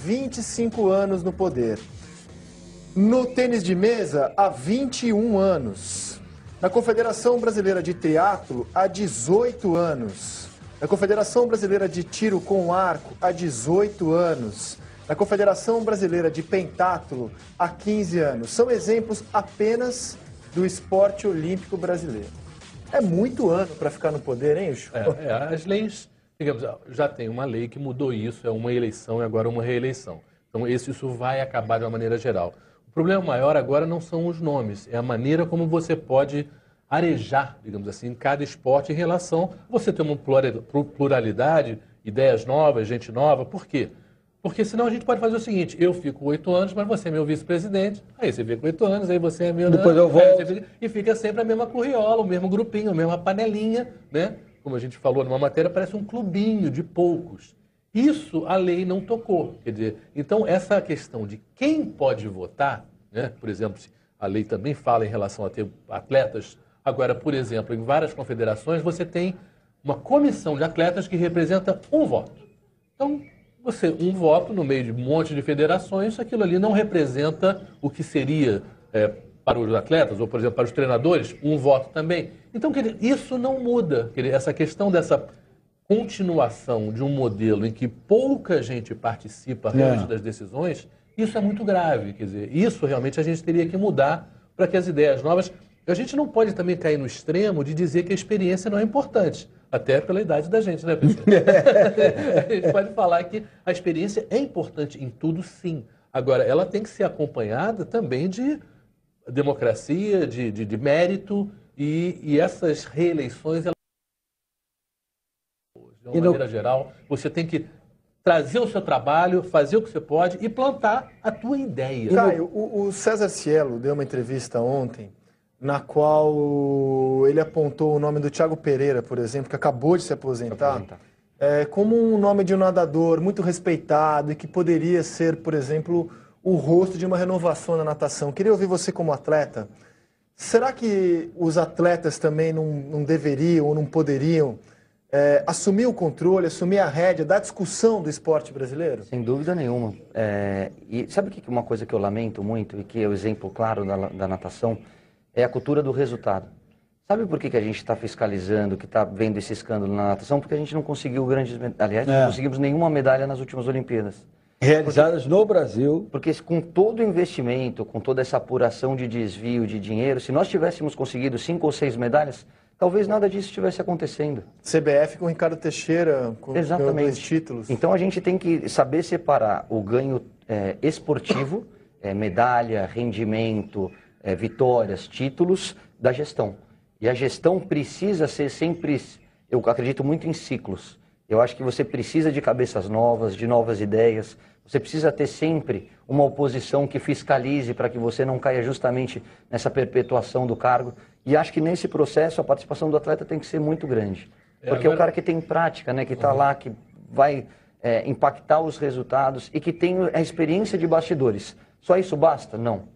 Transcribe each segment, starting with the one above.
25 anos no poder. No tênis de mesa, há 21 anos. Na Confederação Brasileira de Triatlo, há 18 anos. Na Confederação Brasileira de Tiro com Arco, há 18 anos. Na Confederação Brasileira de Pentatlo, há 15 anos. São exemplos apenas do esporte olímpico brasileiro. É muito ano para ficar no poder, hein, Ucho? As leis, digamos, já tem uma lei que mudou isso, é uma eleição e agora uma reeleição. Então isso vai acabar de uma maneira geral. O problema maior agora não são os nomes, é a maneira como você pode arejar, digamos assim, cada esporte em relação a você ter uma pluralidade, ideias novas, gente nova. Por quê? Porque senão a gente pode fazer o seguinte, eu fico 8 anos, mas você é meu vice-presidente, aí você fica 8 anos, aí você é meu... Depois eu volto. E fica sempre a mesma curriola, o mesmo grupinho, a mesma panelinha, né? Como a gente falou numa matéria, parece um clubinho de poucos. Isso a lei não tocou. Quer dizer, então essa questão de quem pode votar, né? Por exemplo, a lei também fala em relação a ter atletas. Agora, por exemplo, em várias confederações você tem uma comissão de atletas que representa um voto. Então, um voto no meio de um monte de federações, aquilo ali não representa o que seria para os atletas, ou, por exemplo, para os treinadores, um voto também. Então, isso não muda. Essa questão dessa continuação de um modelo em que pouca gente participa realmente das decisões, isso é muito grave. Quer dizer, isso realmente a gente teria que mudar para que as ideias novas... A gente não pode também cair no extremo de dizer que a experiência não é importante, até pela idade da gente, né, pessoal? A gente pode falar que a experiência é importante em tudo, sim. Agora, ela tem que ser acompanhada também de democracia, de mérito, e essas reeleições, de uma maneira geral, você tem que trazer o seu trabalho, fazer o que você pode e plantar a tua ideia. Caio, o César Cielo deu uma entrevista ontem na qual ele apontou o nome do Thiago Pereira, por exemplo, que acabou de se aposentar, como um nome de um nadador muito respeitado e que poderia ser, por exemplo, o rosto de uma renovação na natação. Queria ouvir você como atleta. Será que os atletas também não deveriam ou não poderiam assumir o controle, assumir a rédea da discussão do esporte brasileiro? Sem dúvida nenhuma. E sabe que uma coisa que eu lamento muito e que é o exemplo claro da natação é a cultura do resultado. Sabe por que a gente está fiscalizando, que está vendo esse escândalo na natação? Porque a gente não conseguiu aliás, não conseguimos nenhuma medalha nas últimas Olimpíadas. Realizadas no Brasil. Porque com todo o investimento, com toda essa apuração de desvio de dinheiro, se nós tivéssemos conseguido 5 ou 6 medalhas, talvez nada disso estivesse acontecendo. CBF com o Ricardo Teixeira, com 2 títulos. Então a gente tem que saber separar o ganho esportivo, medalha, rendimento, vitórias, títulos, da gestão. E a gestão precisa ser sempre, eu acredito muito em ciclos. Eu acho que você precisa de cabeças novas, de novas ideias. Você precisa ter sempre uma oposição que fiscalize para que você não caia justamente nessa perpetuação do cargo. E acho que nesse processo a participação do atleta tem que ser muito grande. Porque é o cara que tem prática, né, que está lá, que vai impactar os resultados e que tem a experiência de bastidores. Só isso basta? Não.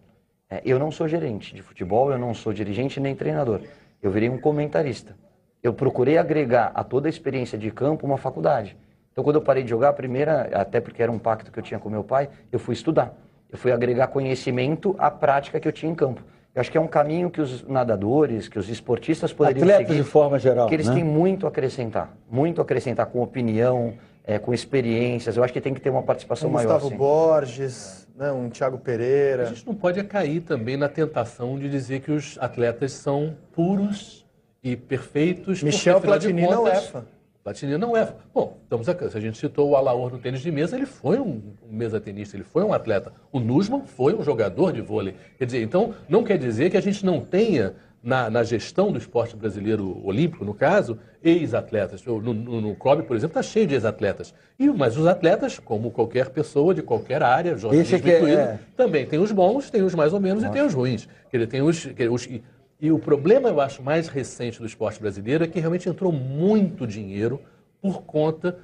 Eu não sou gerente de futebol, eu não sou dirigente nem treinador. Eu virei um comentarista. Eu procurei agregar a toda a experiência de campo uma faculdade. Então, quando eu parei de jogar, a primeira, até porque era um pacto que eu tinha com meu pai, eu fui estudar. Eu fui agregar conhecimento à prática que eu tinha em campo. Eu acho que é um caminho que os nadadores, que os esportistas poderiam seguir. Atletas de forma geral, que eles têm muito a acrescentar com opinião, com experiências. Eu acho que tem que ter uma participação maior. Gustavo Borges, né, um Thiago Pereira. A gente não pode cair também na tentação de dizer que os atletas são puros e perfeitos. Michel Platini na UEFA. Platini na UEFA. Bom, se a gente citou o Alaor no tênis de mesa, ele foi um mesa-tenista, ele foi um atleta. O Nussmann foi um jogador de vôlei. Quer dizer, então, não quer dizer que a gente não tenha, na gestão do esporte brasileiro olímpico, no caso, ex-atletas. No COB, por exemplo, está cheio de ex-atletas. Mas os atletas, como qualquer pessoa de qualquer área, jornalismo incluído, também tem os bons, tem os mais ou menos e tem os ruins. Quer dizer, tem E o problema, eu acho, mais recente do esporte brasileiro é que realmente entrou muito dinheiro por conta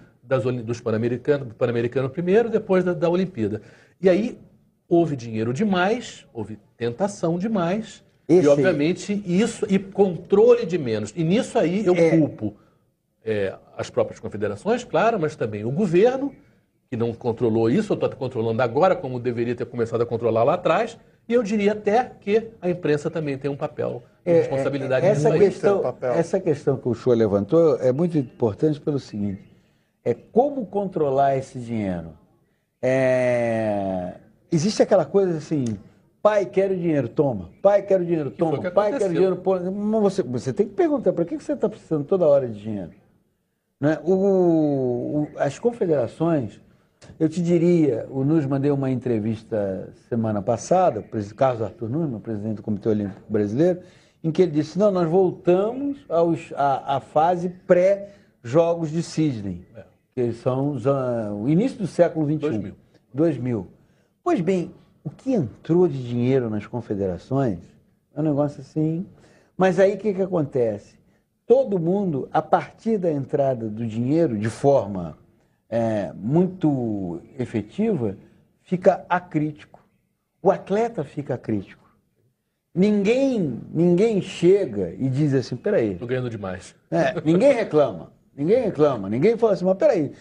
dos Pan-Americanos, do Pan-Americano primeiro, depois da Olimpíada. E aí houve dinheiro demais, houve tentação demais, e obviamente isso, e controle de menos. E nisso aí eu culpo as próprias confederações, claro, mas também o governo, que não controlou isso, ou está controlando agora, como deveria ter começado a controlar lá atrás. E eu diria até que a imprensa também tem um papel de responsabilidade nisso aí. Essa questão que o Shoa levantou é muito importante pelo seguinte, é como controlar esse dinheiro. Existe aquela coisa assim, pai, quero dinheiro, toma. Pai, quero dinheiro, toma. Pai, quero dinheiro, você tem que perguntar, para que você está precisando toda hora de dinheiro? Né? As confederações, eu te diria, o Nussmann deu uma entrevista semana passada, o Carlos Arthur Nussmann, presidente do Comitê Olímpico Brasileiro, em que ele disse, não, nós voltamos à fase pré-Jogos de Sydney, que são o início do século XXI. 2000. Pois bem, o que entrou de dinheiro nas confederações é um negócio assim. Mas aí o que acontece? Todo mundo, a partir da entrada do dinheiro, de forma muito efetiva, fica acrítico. O atleta fica crítico. Ninguém chega e diz assim, peraí. Estou ganhando demais. Ninguém reclama. Ninguém fala assim, mas peraí,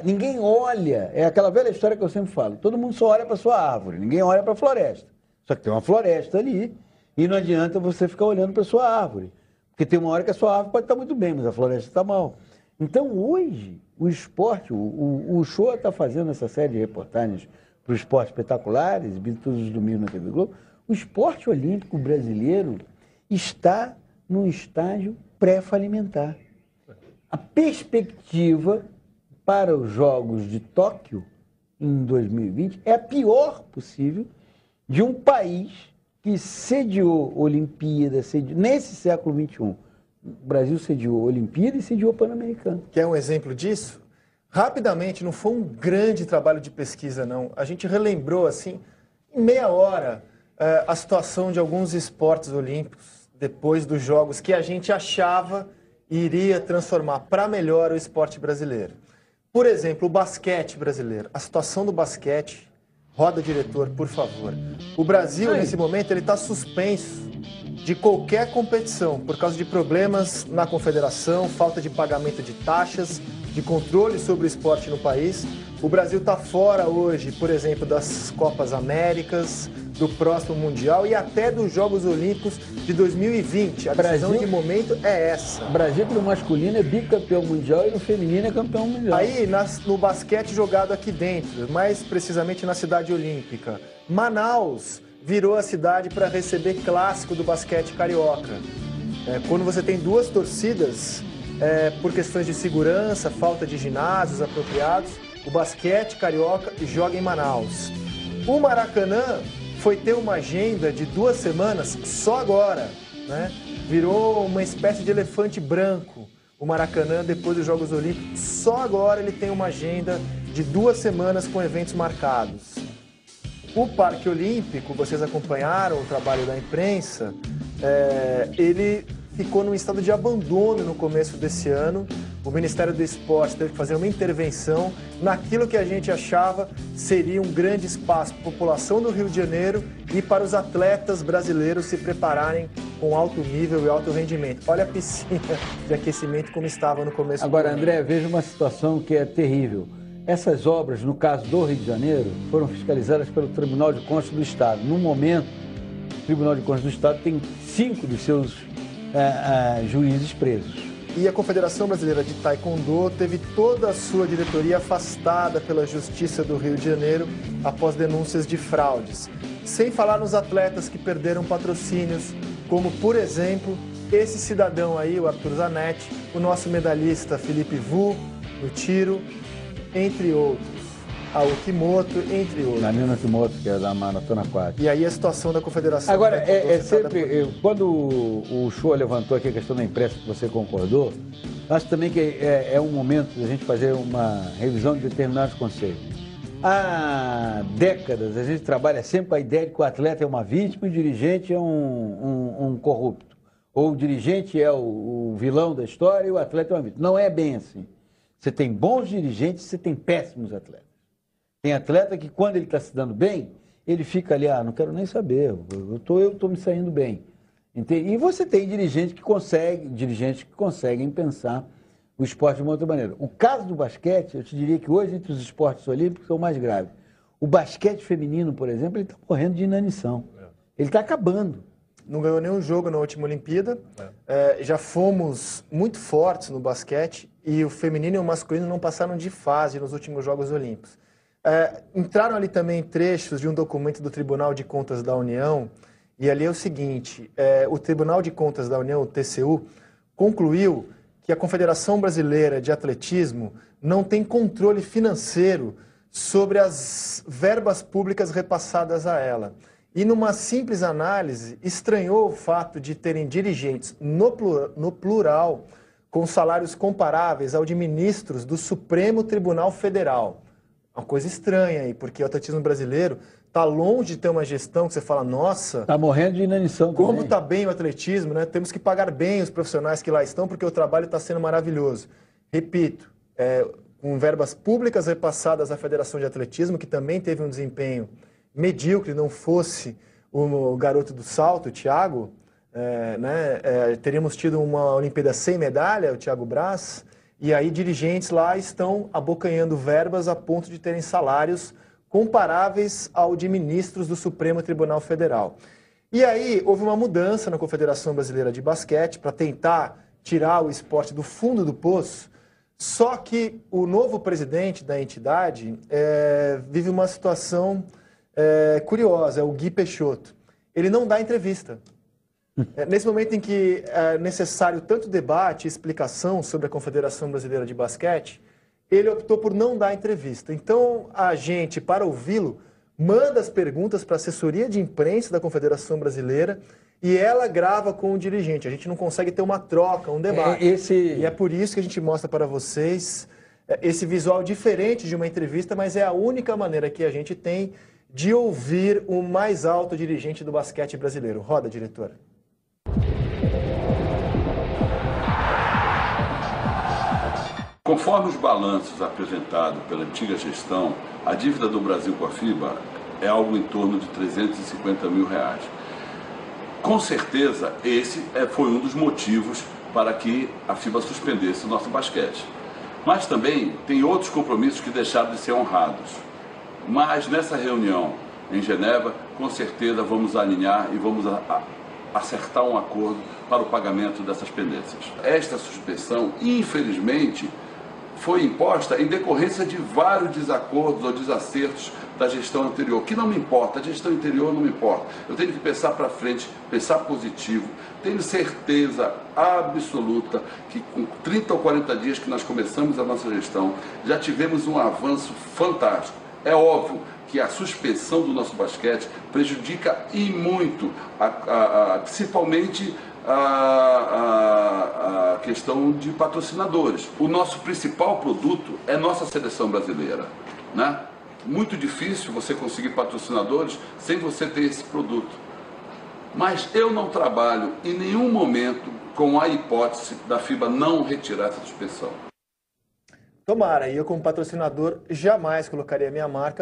ninguém olha, é aquela velha história que eu sempre falo, todo mundo só olha para sua árvore, ninguém olha para a floresta. Só que tem uma floresta ali e não adianta você ficar olhando para sua árvore, porque tem uma hora que a sua árvore pode estar muito bem, mas a floresta está mal. Então hoje, o esporte, o Shoa está fazendo essa série de reportagens para o Esporte Espetaculares, exibido todos os domingos na TV Globo, o esporte olímpico brasileiro está num estágio pré-falimentar. A perspectiva para os Jogos de Tóquio, em 2020, é a pior possível de um país que sediou Olimpíada, nesse século XXI. O Brasil sediou Olimpíada e sediou Pan-Americano. Quer um exemplo disso? Rapidamente, não foi um grande trabalho de pesquisa, não. A gente relembrou, assim, em meia hora, a situação de alguns esportes olímpicos depois dos Jogos que a gente achava iria transformar para melhor o esporte brasileiro. Por exemplo, o basquete brasileiro. A situação do basquete, roda diretor, por favor. O Brasil, nesse momento, ele está suspenso de qualquer competição por causa de problemas na confederação, falta de pagamento de taxas, de controle sobre o esporte no país. O Brasil está fora hoje, por exemplo, das Copas Américas, do próximo Mundial e até dos Jogos Olímpicos de 2020. A decisão de momento é essa. O Brasil, no masculino, é bicampeão mundial e no feminino é campeão mundial. Aí, no basquete jogado aqui dentro, mais precisamente na cidade olímpica, Manaus virou a cidade para receber clássico do basquete carioca. Quando você tem duas torcidas, por questões de segurança, falta de ginásios apropriados, o basquete carioca joga em Manaus. O Maracanã foi ter uma agenda de 2 semanas só agora, né? Virou uma espécie de elefante branco. O Maracanã, depois dos Jogos Olímpicos, só agora ele tem uma agenda de 2 semanas com eventos marcados. O Parque Olímpico, vocês acompanharam o trabalho da imprensa, ele ficou num estado de abandono no começo desse ano. O Ministério do Esporte teve que fazer uma intervenção naquilo que a gente achava seria um grande espaço para a população do Rio de Janeiro e para os atletas brasileiros se prepararem com alto nível e alto rendimento. Olha a piscina de aquecimento como estava no começo Agora, do ano. André, veja uma situação que é terrível. Essas obras, no caso do Rio de Janeiro, foram fiscalizadas pelo Tribunal de Contas do Estado. No momento, o Tribunal de Contas do Estado tem 5 dos seus juízes presos. E a Confederação Brasileira de Taekwondo teve toda a sua diretoria afastada pela Justiça do Rio de Janeiro após denúncias de fraudes. Sem falar nos atletas que perderam patrocínios, como, por exemplo, esse cidadão aí, o Arthur Zanetti, o nosso medalhista Felipe Vu, no tiro, entre outros. A Okimoto, entre outros. A Nina Okimoto, que é da Maratona 4. E aí a situação da Confederação... Agora, quando o Shoa levantou aqui a questão da imprensa, que você concordou, acho também que é um momento de a gente fazer uma revisão de determinados conceitos. Há décadas a gente trabalha sempre com a ideia de que o atleta é uma vítima e o dirigente é um corrupto. Ou o dirigente é o vilão da história e o atleta é uma vítima. Não é bem assim. Você tem bons dirigentes, você tem péssimos atletas. Tem atleta que, quando ele está se dando bem, ele fica ali, não quero nem saber, eu estou me saindo bem. Entende? E você tem dirigentes que conseguem pensar o esporte de uma outra maneira. O caso do basquete, eu te diria que hoje, entre os esportes olímpicos, são mais graves. O basquete feminino, por exemplo, ele está morrendo de inanição. Ele está acabando. Não ganhou nenhum jogo na última Olimpíada. Já fomos muito fortes no basquete e o feminino e o masculino não passaram de fase nos últimos Jogos Olímpicos. Entraram ali também trechos de um documento do Tribunal de Contas da União, e ali é o seguinte, o Tribunal de Contas da União, o TCU, concluiu que a Confederação Brasileira de Atletismo não tem controle financeiro sobre as verbas públicas repassadas a ela. E numa simples análise, estranhou o fato de terem dirigentes no plural com salários comparáveis ao de ministros do Supremo Tribunal Federal. Uma coisa estranha aí, porque o atletismo brasileiro está longe de ter uma gestão que você fala, nossa... Está morrendo de inanição também. Como está bem o atletismo, né? Temos que pagar bem os profissionais que lá estão, porque o trabalho está sendo maravilhoso. Repito, com verbas públicas repassadas à Federação de Atletismo, que também teve um desempenho medíocre, não fosse o garoto do salto, o Thiago, teríamos tido uma Olimpíada sem medalha, o Thiago Braz, e aí dirigentes lá estão abocanhando verbas a ponto de terem salários comparáveis ao de ministros do Supremo Tribunal Federal. E aí houve uma mudança na Confederação Brasileira de Basquete para tentar tirar o esporte do fundo do poço, só que o novo presidente da entidade vive uma situação curiosa, é o Gui Peixoto. Ele não dá entrevista. Nesse momento em que é necessário tanto debate e explicação sobre a Confederação Brasileira de Basquete, ele optou por não dar entrevista. Então, a gente, para ouvi-lo, manda as perguntas para a assessoria de imprensa da Confederação Brasileira e ela grava com o dirigente. A gente não consegue ter uma troca, um debate. E é por isso que a gente mostra para vocês esse visual diferente de uma entrevista, mas é a única maneira que a gente tem de ouvir o mais alto dirigente do basquete brasileiro. Roda, diretora. Conforme os balanços apresentados pela antiga gestão, a dívida do Brasil com a FIBA é algo em torno de 350 mil reais. Com certeza, esse foi um dos motivos para que a FIBA suspendesse o nosso basquete. Mas também tem outros compromissos que deixaram de ser honrados. Mas nessa reunião em Genebra, com certeza vamos alinhar e vamos acertar um acordo para o pagamento dessas pendências. Esta suspensão, infelizmente, foi imposta em decorrência de vários desacordos ou desacertos da gestão anterior, que não me importa, a gestão anterior não me importa. Eu tenho que pensar para frente, pensar positivo. Tenho certeza absoluta que com 30 ou 40 dias que nós começamos a nossa gestão, já tivemos um avanço fantástico. É óbvio que a suspensão do nosso basquete prejudica e muito, principalmente a questão de patrocinadores. O nosso principal produto é nossa seleção brasileira, né? Muito difícil você conseguir patrocinadores sem você ter esse produto. Mas eu não trabalho em nenhum momento com a hipótese da FIBA não retirar essa suspensão. Tomara, e eu como patrocinador jamais colocaria a minha marca